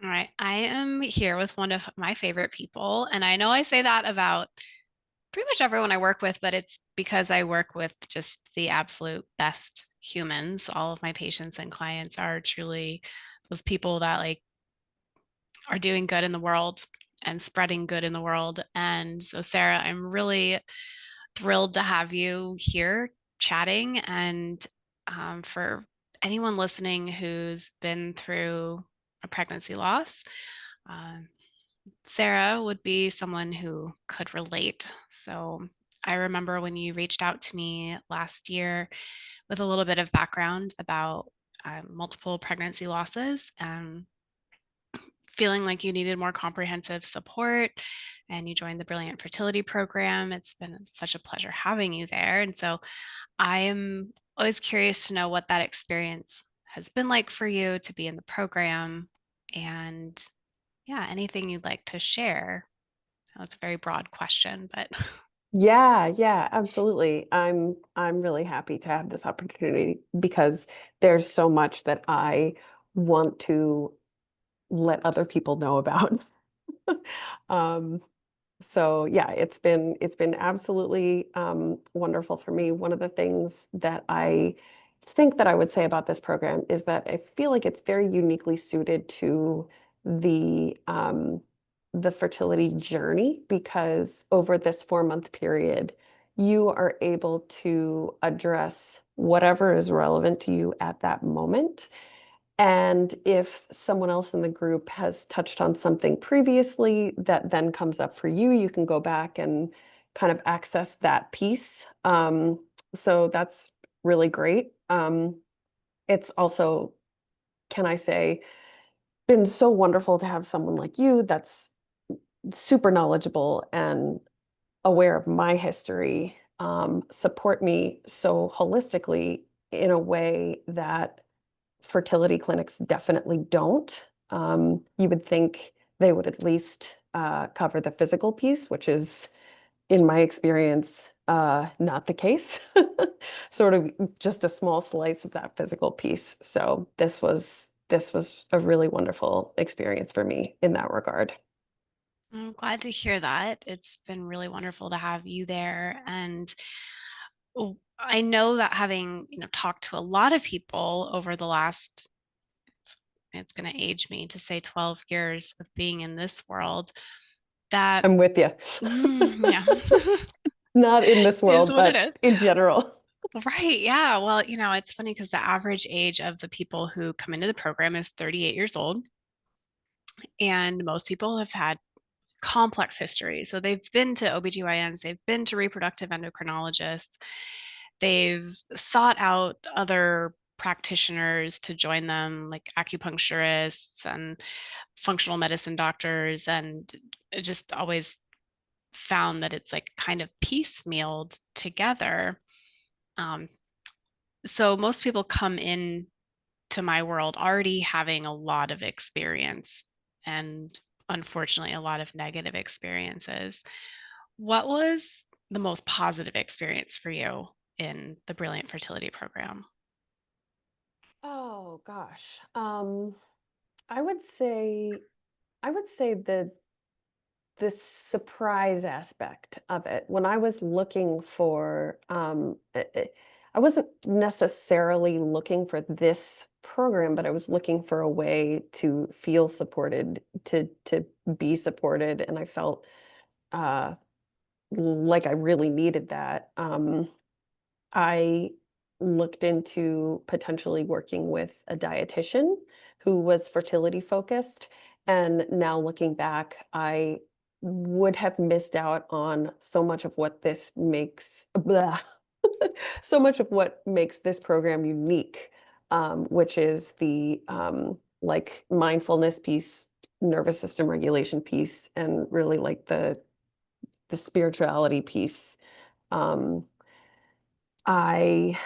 All right. I am here with one of my favorite people. And I know I say that about pretty much everyone I work with, but it's because I work with just the absolute best humans. All of my patients and clients are truly those people that are doing good in the world and spreading good in the world. And so, Sarah, I'm really thrilled to have you here chatting. And for anyone listening who's been through a pregnancy loss, um, Sarah would be someone who could relate. So I remember when you reached out to me last year with a little bit of background about multiple pregnancy losses and feeling like you needed more comprehensive support, and you joined the Brilliant Fertility Program. It's been such a pleasure having you there. And so I am always curious to know what that experience has been like for you to be in the program, and yeah, anything you'd like to share. That's a very broad question, but Yeah, yeah, absolutely. I'm really happy to have this opportunity because there's so much that I want to let other people know about. Um, so yeah, it's been absolutely wonderful for me. One of the things that I think that I would say about this program is that I feel like it's very uniquely suited to the um, the fertility journey because over this 4 month period, you are able to address whatever is relevant to you at that moment. And if someone else in the group has touched on something previously that then comes up for you, you can go back and kind of access that piece. So that's really great. It's also, can I say, been so wonderful to have someone like you that's super knowledgeable and aware of my history, support me so holistically in a way that fertility clinics definitely don't. You would think they would at least cover the physical piece, which is, in my experience, not the case. Sort of just a small slice of that physical piece. So this was a really wonderful experience for me in that regard. I'm glad to hear that. It's been really wonderful to have you there. And I know that having, talked to a lot of people over the last, it's going to age me to say 12 years of being in this world, that, I'm with you. yeah, Not in this is world, what it but is. in general. Right. Yeah. Well, it's funny because the average age of the people who come into the program is 38 years old. And most people have had complex history. So they've been to OBGYNs, they've been to reproductive endocrinologists, they've sought out other practitioners to join them, like acupuncturists and functional medicine doctors, and just always found that it's like kind of piecemealed together. Um, so most people come in to my world already having a lot of experience and unfortunately a lot of negative experiences. What was the most positive experience for you in the Brilliant Fertility Program? Oh gosh. I would say I would say the surprise aspect of it. When I was looking for I wasn't necessarily looking for this program, but I was looking for a way to feel supported, to be supported, and I felt uh like I really needed that. I looked into potentially working with a dietitian who was fertility focused. And now looking back, I would have missed out on so much of what this makes, blah, so much of what makes this program unique, which is the like mindfulness piece, nervous system regulation piece, and really like the spirituality piece. Um, I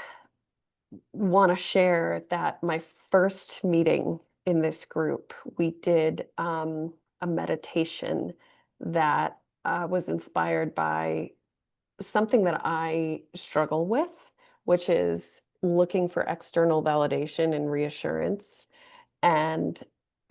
want to share that my first meeting in this group, we did a meditation that was inspired by something that I struggle with, which is looking for external validation and reassurance. And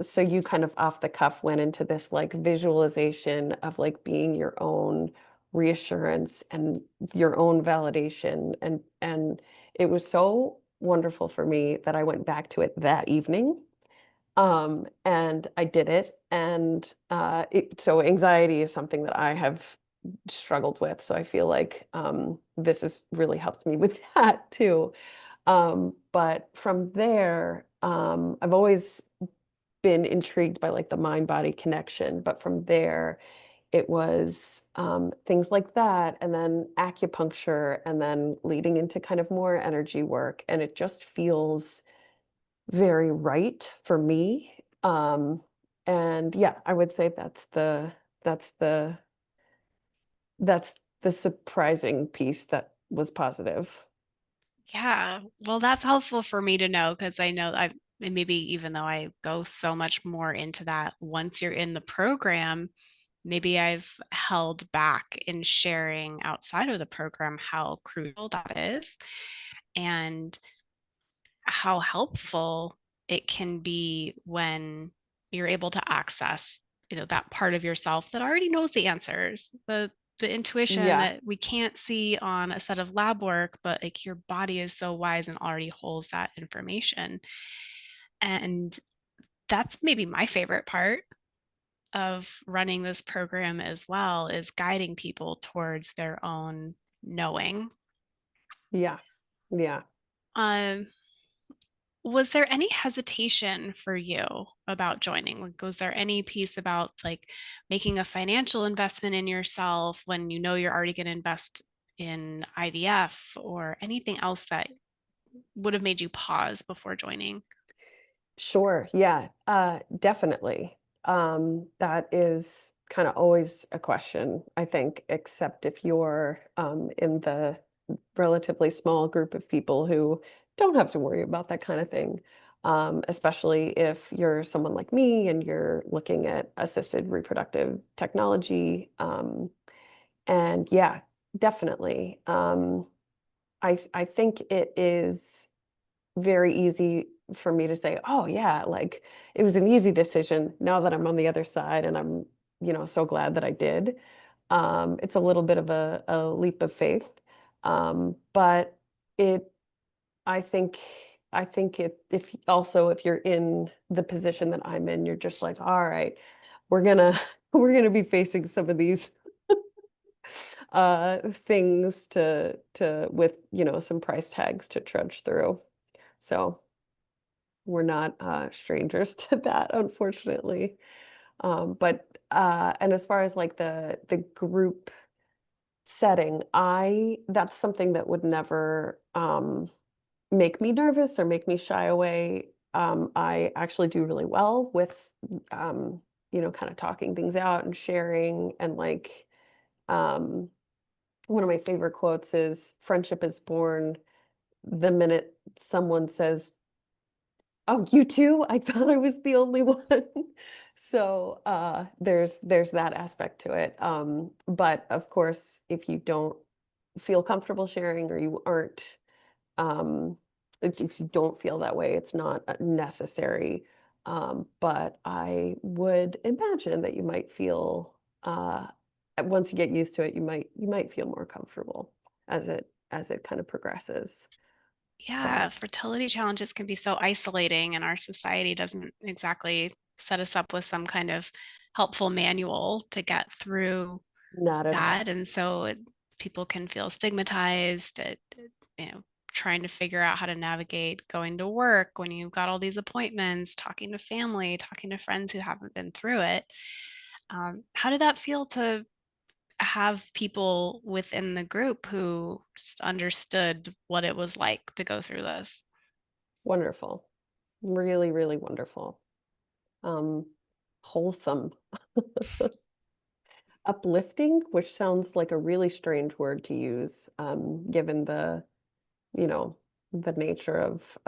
so you kind of off the cuff went into this like visualization of like being your own reassurance and your own validation, and it was so wonderful for me that I went back to it that evening. And I did it, and so anxiety is something that I have struggled with, so I feel like this has really helped me with that too. But from there, I've always been intrigued by like the mind body connection, but from there it was things like that, and then acupuncture, and then leading into kind of more energy work, and it just feels very right for me. And yeah, I would say that's the that's the surprising piece that was positive. Yeah, well, that's helpful for me to know because I know and maybe even though I go so much more into that once you're in the program, maybe I've held back in sharing outside of the program how crucial that is and how helpful it can be when you're able to access, that part of yourself that already knows the answers, the intuition Yeah, that we can't see on a set of lab work, but like your body is so wise and already holds that information. And that's maybe my favorite part of running this program as well is guiding people towards their own knowing. yeah, yeah. Um, was there any hesitation for you about joining? Like, was there any piece about like making a financial investment in yourself when you know you're already going to invest in IVF or anything else that would have made you pause before joining? Sure. Yeah, definitely. That is kind of always a question, I think, except if you're in the relatively small group of people who don't have to worry about that kind of thing. Especially if you're someone like me and you're looking at assisted reproductive technology. And yeah, definitely. I think it is very easy for me to say, "Oh, yeah, like, it was an easy decision now that I'm on the other side, and I'm, so glad that I did." It's a little bit of a leap of faith, but it I think I think it if also if you're in the position that I'm in, you're just like, "All right, we're gonna we're gonna be facing some of these, things to with, some price tags to trudge through." So we're not, strangers to that, unfortunately. And as far as like the group setting, I that's something that would never make me nervous or make me shy away. I actually do really well with kind of talking things out and sharing, and like um one of my favorite quotes is friendship is born the minute someone says, "Oh, you too? I thought I was the only one." So, there's that aspect to it. But of course, if you don't feel comfortable sharing, or you aren't, um, if you don't feel that way, it's not necessary. But I would imagine that you might feel, once you get used to it, you might feel more comfortable as it kind of progresses. Yeah, But fertility challenges can be so isolating, and our society doesn't exactly set us up with some kind of helpful manual to get through not at that. all. And so people can feel stigmatized at, you know, trying to figure out how to navigate going to work when you've got all these appointments, talking to family, talking to friends who haven't been through it. How did that feel to have people within the group who just understood what it was like to go through this? Wonderful. Really, really wonderful. Um, Wholesome. Uplifting, which sounds like a really strange word to use, given you know, the nature of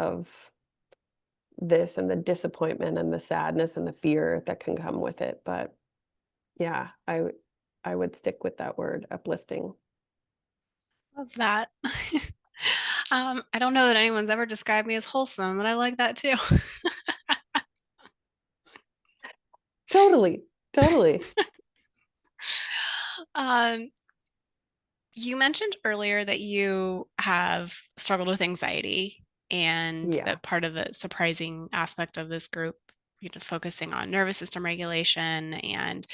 this, and the disappointment and the sadness and the fear that can come with it. But yeah, I would stick with that word, uplifting. Love that. I don't know that anyone's ever described me as wholesome, and I like that too. Totally. Totally. Um, you mentioned earlier that you have struggled with anxiety, and Yeah. that part of the surprising aspect of this group, focusing on nervous system regulation and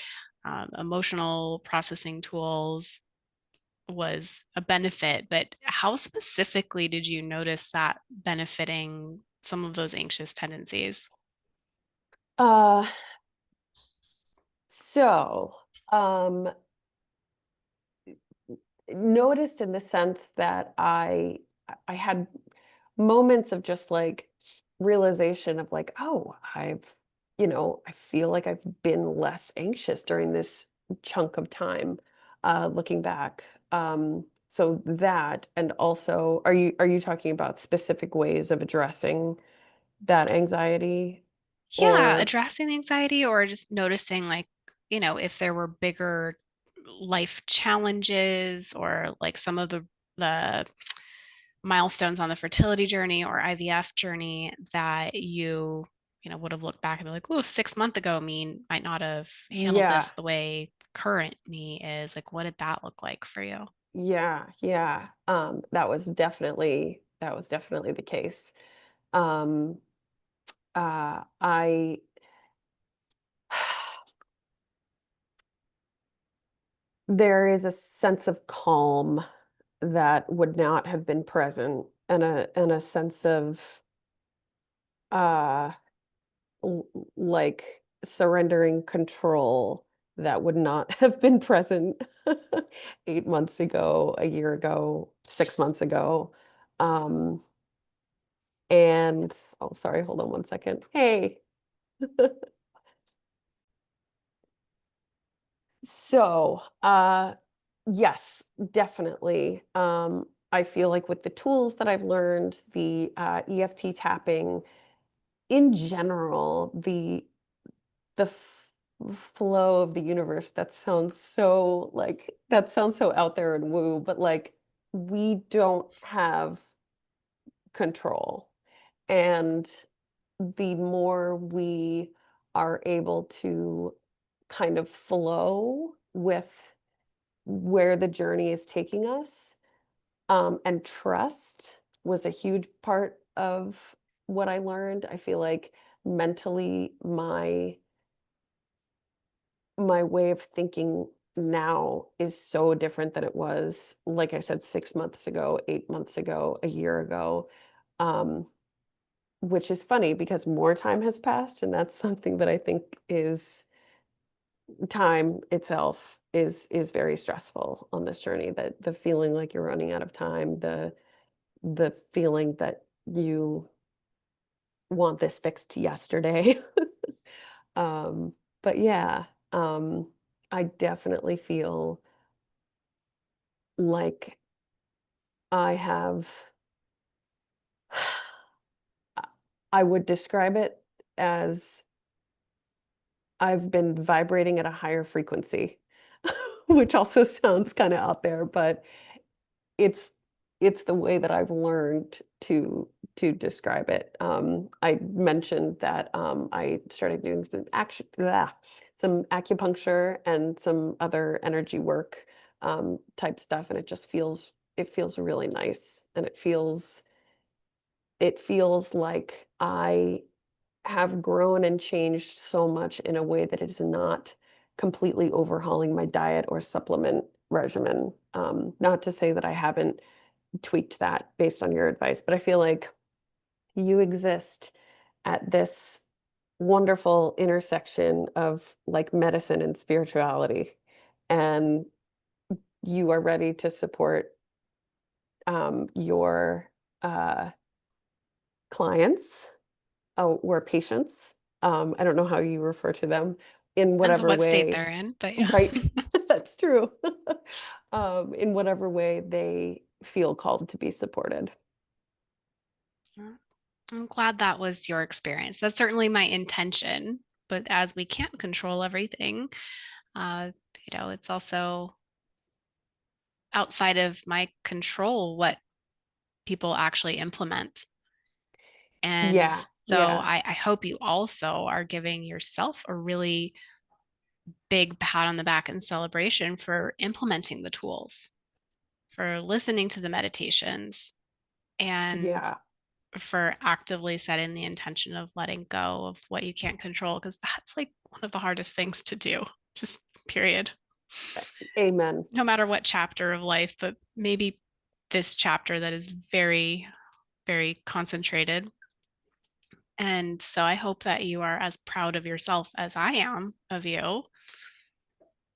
emotional processing tools was a benefit. But how specifically did you notice that benefiting some of those anxious tendencies? Uh, so, um, noticed in the sense that I had moments of just like realization of like, oh, I feel like I've been less anxious during this chunk of time, looking back. So that, and also, are you talking about specific ways of addressing that anxiety Yeah, or addressing the anxiety or just noticing, like, if there were bigger life challenges or like some of the milestones on the fertility journey or IVF journey that would have looked back and be like, oh, 6 months ago me might not have handled yeah, this the way current me is. Like, what did that look like for you? yeah, yeah. That was definitely the case. Um, I there is a sense of calm that would not have been present, and a sense of uh like surrendering control that would not have been present 8 months ago, a year ago, 6 months ago. Um, and oh, sorry, hold on one second. Hey. So, yes, definitely. I feel like with the tools that I've learned, the EFT tapping in general, the flow of the universe, that sounds so out there and woo, but like we don't have control. And the more we are able to kind of flow with where the journey is taking us, and trust was a huge part of what I learned. I feel like mentally, my way of thinking now is so different than it was, like I said, 6 months ago, 8 months ago, a year ago. Um, which is funny because more time has passed, and that's something that I think is time itself is very stressful on this journey. That the feeling like you're running out of time, the feeling that you want this fixed yesterday. um, but yeah, I definitely feel like I have I would describe it as I've been vibrating at a higher frequency, which also sounds kinda out there, but it's it's the way that I've learned to describe it. I mentioned that, I started doing some acupuncture and some other energy work, type stuff, and it feels really nice, and it feels like I have grown and changed so much in a way that it is not completely overhauling my diet or supplement regimen. Not to say that I haven't tweaked that based on your advice, but I feel like you exist at this wonderful intersection of like medicine and spirituality, and you are ready to support your uh, clients, or patients. I don't know how you refer to them in Depends on whatever what state way, they're in, but yeah. right? That's true. In whatever way they feel called to be supported. Yeah. I'm glad that was your experience. That's certainly my intention. But as we can't control everything, uh, it's also outside of my control what people actually implement. And Yeah, so yeah, I hope you also are giving yourself a really big pat on the back and celebration for implementing the tools, for listening to the meditations, and Yeah. for actively setting the intention of letting go of what you can't control, because that's like one of the hardest things to do, just period. Amen. No matter what chapter of life, but maybe this chapter that is very, very concentrated. And so I hope that you are as proud of yourself as I am of you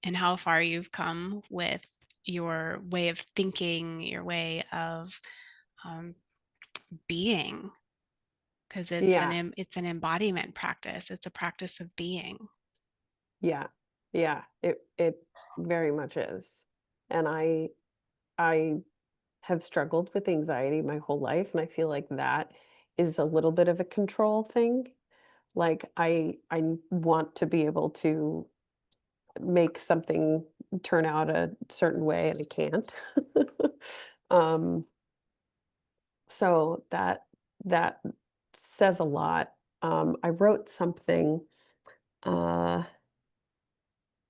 and how far you've come with your way of thinking, your way of um, being, because Yeah. it's an embodiment practice. It's a practice of being. Yeah. Yeah. It very much is. And I have struggled with anxiety my whole life, and I feel like that is a little bit of a control thing. Like I want to be able to make something turn out a certain way and I can't. um so that says a lot. I wrote something, uh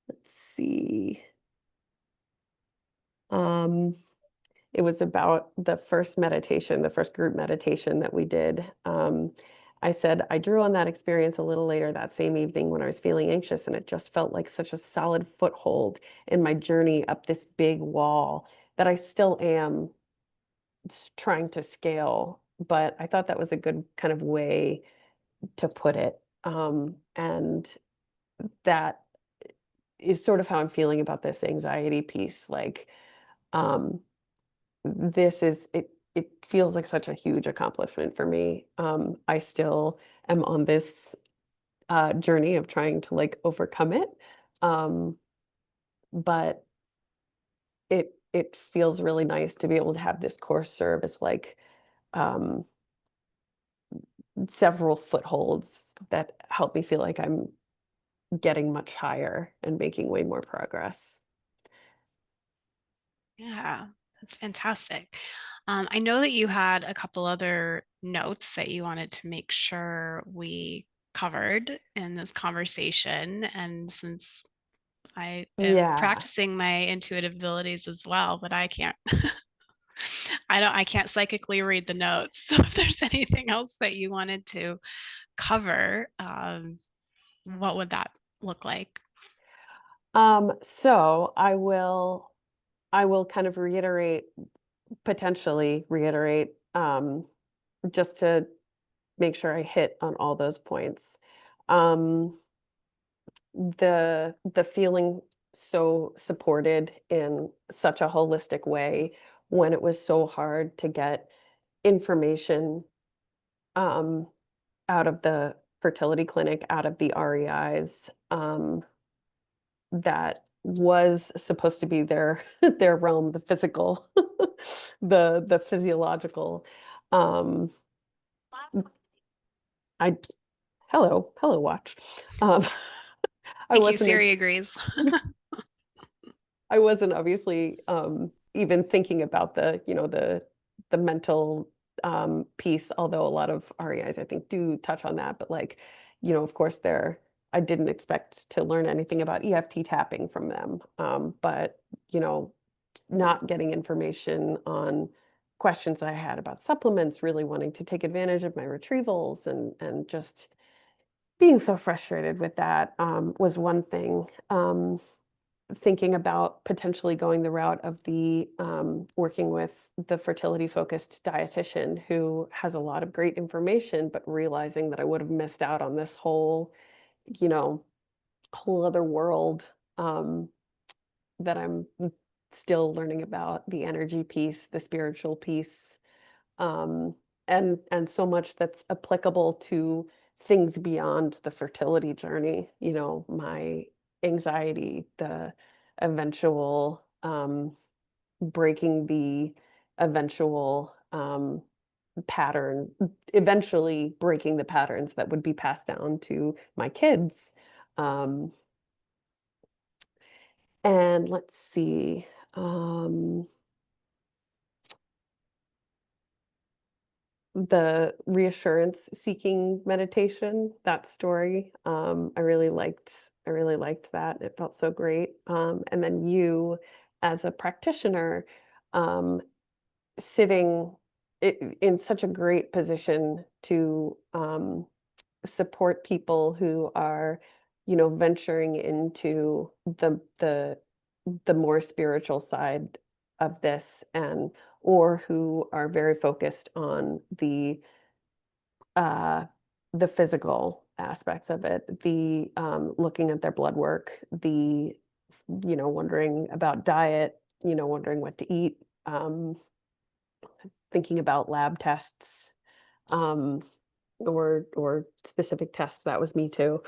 let's see. Um It was about the first meditation, the first group meditation that we did. I said, I drew on that experience a little later that same evening when I was feeling anxious, and it just felt like such a solid foothold in my journey up this big wall that I still am trying to scale. But I thought that was a good kind of way to put it. And that is sort of how I'm feeling about this anxiety piece. Like, um, this is it feels like such a huge accomplishment for me. I still am on this, journey of trying to, like, overcome it, um, but it feels really nice to be able to have this course serve as, like, um, several footholds that help me feel like I'm getting much higher and making way more progress. Yeah, that's fantastic. I know that you had a couple other notes that you wanted to make sure we covered in this conversation. And since I am Yeah. practicing my intuitive abilities as well, but I can't, I can't psychically read the notes. So if there's anything else that you wanted to cover, what would that look like? So I will kind of potentially reiterate, just to make sure I hit on all those points. Um, the feeling so supported in such a holistic way when it was so hard to get information, um, out of the fertility clinic, out of the REIs, that was supposed to be their their realm, the physical, the physiological. Um, I hello, watch. Um, I Thank you. wasn't Siri agrees. I wasn't obviously, even thinking about the mental, piece, although a lot of REIs, I think, do touch on that, but, like, of course, I didn't expect to learn anything about EFT tapping from them, but, not getting information on questions I had about supplements, really wanting to take advantage of my retrievals and just being so frustrated with that, was one thing. Thinking about potentially going the route of working with the fertility focused dietitian who has a lot of great information, but realizing that I would have missed out on this you know, whole other world, um, that I'm still learning about, the energy piece, the spiritual piece, um, and so much that's applicable to things beyond the fertility journey. My anxiety, the eventual, breaking the eventual, pattern, eventually breaking the patterns that would be passed down to my kids. Um, and let's see. Um, The reassurance seeking meditation, that story, I really liked, I really liked that. It felt so great. And then you, as a practitioner, um, sitting in such a great position to support people who are, venturing into the more spiritual side of this, and or who are very focused on uh the physical aspects of it, the looking at their blood work, the wondering about diet, wondering what to eat, um thinking about lab tests, um or specific tests. That was me too.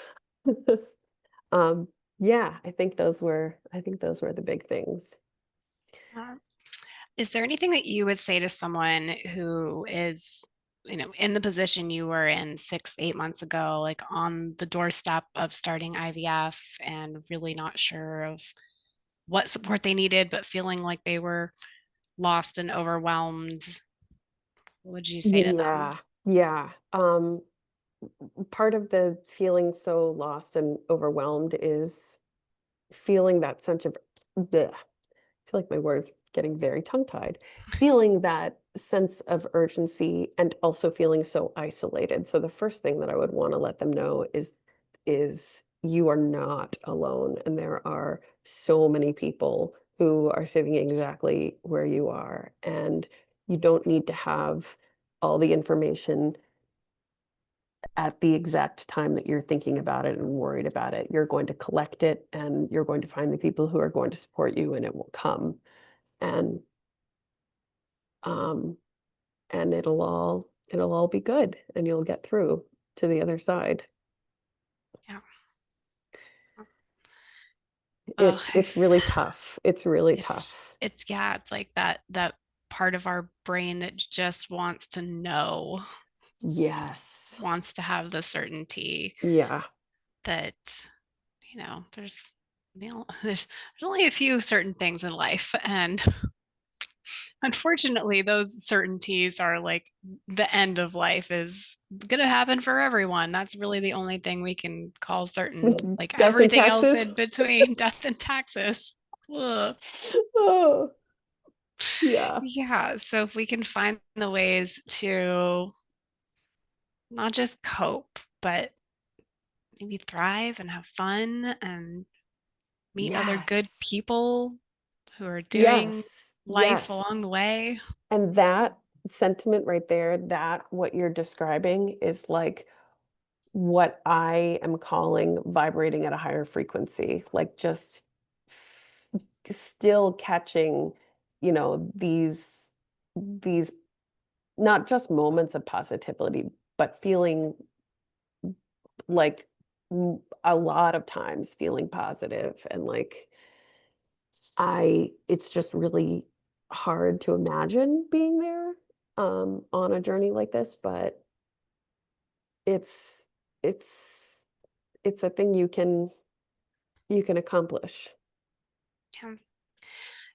Um, yeah, I think those were the big things. Uh, Is there anything that you would say to someone who is, in the position you were in 6, 8 months ago, like on the doorstep of starting IVF and really not sure of what support they needed, but feeling like they were lost and overwhelmed? What would you say to them? Yeah, yeah. Part of the feeling so lost and overwhelmed is feeling that sense of bleh. I feel like my words getting very tongue-tied. Feeling that sense of urgency and also feeling so isolated. So the first thing that I would want to let them know is you are not alone, and there are so many people who are sitting exactly where you are, and you don't need to have all the information at the exact time that you're thinking about it and worried about it. You're going to collect it, and you're going to find the people who are going to support you, and it will come. And um and it'll all be good, and you'll get through to the other side. Yeah. Oh, It's really tough. It's really it's tough. yeah, it's like that part of our brain that just wants to know, Yes. wants to have the certainty Yeah. that, there's there's only a few certain things in life, and unfortunately those certainties are like the end of life is going to happen for everyone. That's really the only thing we can call certain. Like Death and everything else taxes. in between, death and taxes. Ugh. Oh, yeah. Yeah, so if we can find the ways to not just cope, but maybe thrive and have fun and meet other good Yes. people who are doing Yes. life Yes. along the way. And that sentiment right there, that what you're describing is like what I am calling vibrating at a higher frequency, like just f still catching, these not just moments of positivity, but feeling like a lot of times feeling positive, and like it's just really hard to imagine being there on a journey like this, but it's it's it's a thing you can accomplish. Yeah.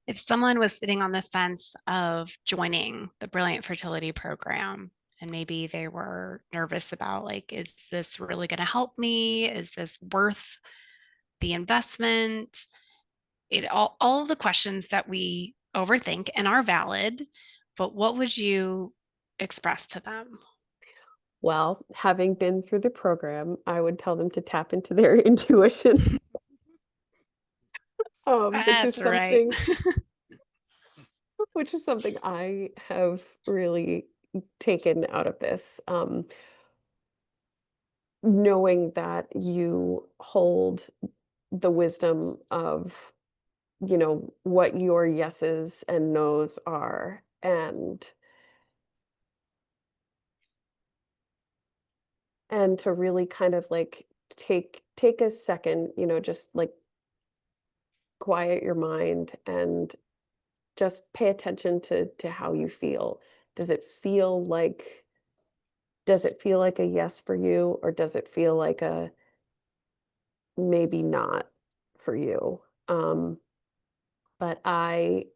If someone was sitting on the fence of joining the Brilliant Fertility Program, and maybe they were nervous about, like, is this really going to help me? Is this worth the investment? All of the questions that we overthink and are valid, but what would you express to them? Well, having been through the program, I would tell them to tap into their intuition, which is That's right. something I have really taken out of this. Knowing that you hold the wisdom of, what your yeses and nos are, and to really kind of like take a second, just like quiet your mind and just pay attention to how you feel. Does it feel like does it feel like a yes for you, or does it feel like a maybe not for you? Um, but I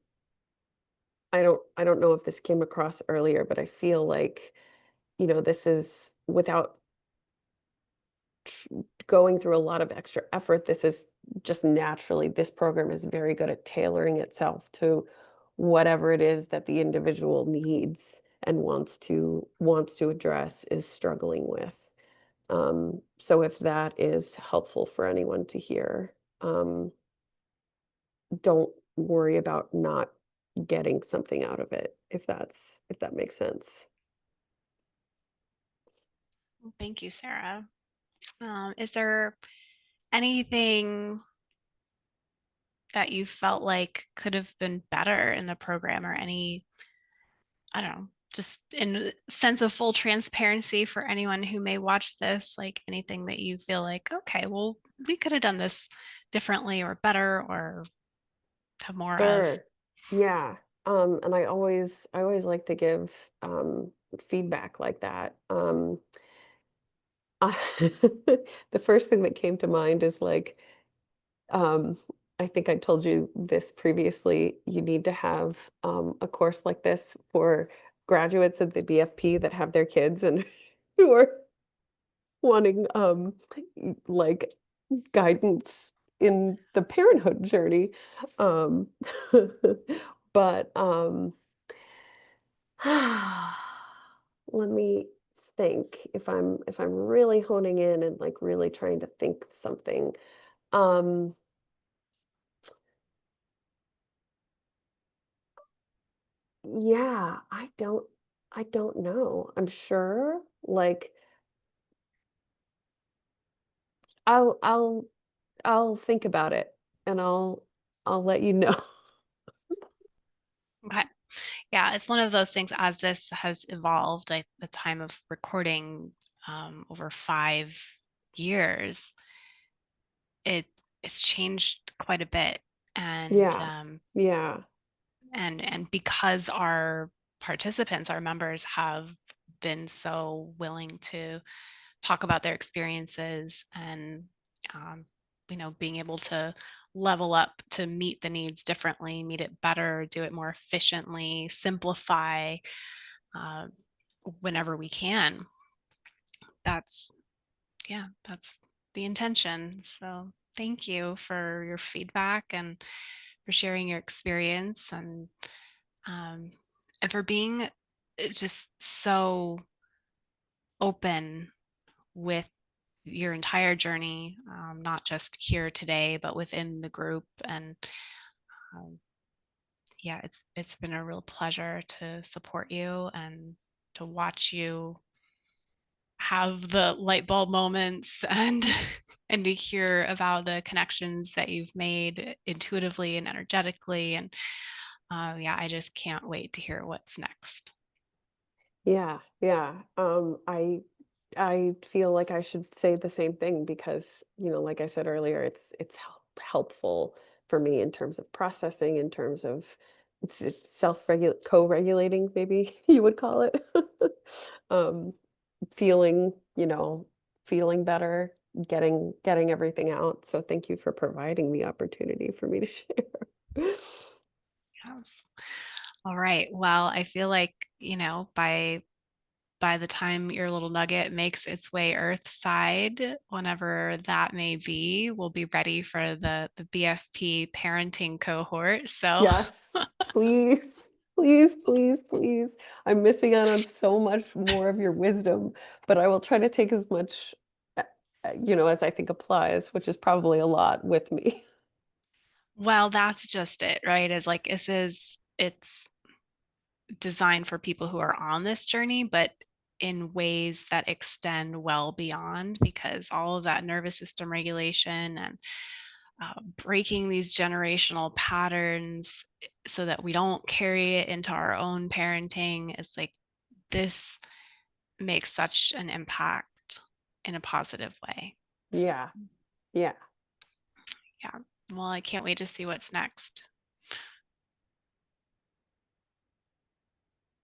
don't know if this came across earlier, but I feel like, this is without going through a lot of extra effort. This is just naturally, this program is very good at tailoring itself to whatever it is that the individual needs and wants to address, is struggling with. So if that is helpful for anyone to hear, um, don't worry about not getting something out of it, if that makes sense. Well, thank you, Sarah. Is there anything that you felt like could have been better in the program, or any, I don't know, just in a sense of full transparency for anyone who may watch this, like anything that you feel like, okay, well, we could have done this differently or better or have more of? Sure. Yeah. And I always like to give feedback like that. Uh, the first thing that came to mind is like, um, I think I told you this previously. You need to have a course like this for graduates of the BFP that have their kids and who are wanting like guidance in the parenthood journey. Um, but let me think, if I'm really honing in and like really trying to think of something. Um, yeah, I don't know. I'm sure like I'll I'll I'll think about it and I'll let you know. Okay. Yeah, it's one of those things as this has evolved, at the time of recording, over 5 years, it it's changed quite a bit. And Yeah. Yeah. because our participants, our members have been so willing to talk about their experiences, and um, being able to level up to meet the needs differently, meet it better, do it more efficiently, simplify, uh, whenever we can. That's Yeah, that's the intention. So thank you for your feedback, and for sharing your experience, um, and for being just so open with your entire journey, not just here today, but within the group. And um, yeah, it's been a real pleasure to support you and to watch you have the light bulb moments, and and to hear about the connections that you've made intuitively and energetically. And yeah, I just can't wait to hear what's next. Yeah, yeah. I feel like I should say the same thing because, like I said earlier, it's helpful for me in terms of processing, in terms of it's just self-regulate, co-regulating, maybe you would call it. Um, feeling, feeling better, getting everything out. So thank you for providing the opportunity for me to share. Yes. All right. Well, I feel like, by the time your little nugget makes its way earthside, whenever that may be, we'll be ready for the BFP parenting cohort. So Yes, please, please, please, please. I'm missing out on so much more of your wisdom, but I will try to take as much, as I think applies, which is probably a lot with me. well, that's just it, right? Is like, it's designed for people who are on this journey, but in ways that extend well beyond, because all of that nervous system regulation, and breaking these generational patterns so that we don't carry it into our own parenting, is like, this makes such an impact in a positive way. So, Yeah, yeah. yeah. Well, I can't wait to see what's next.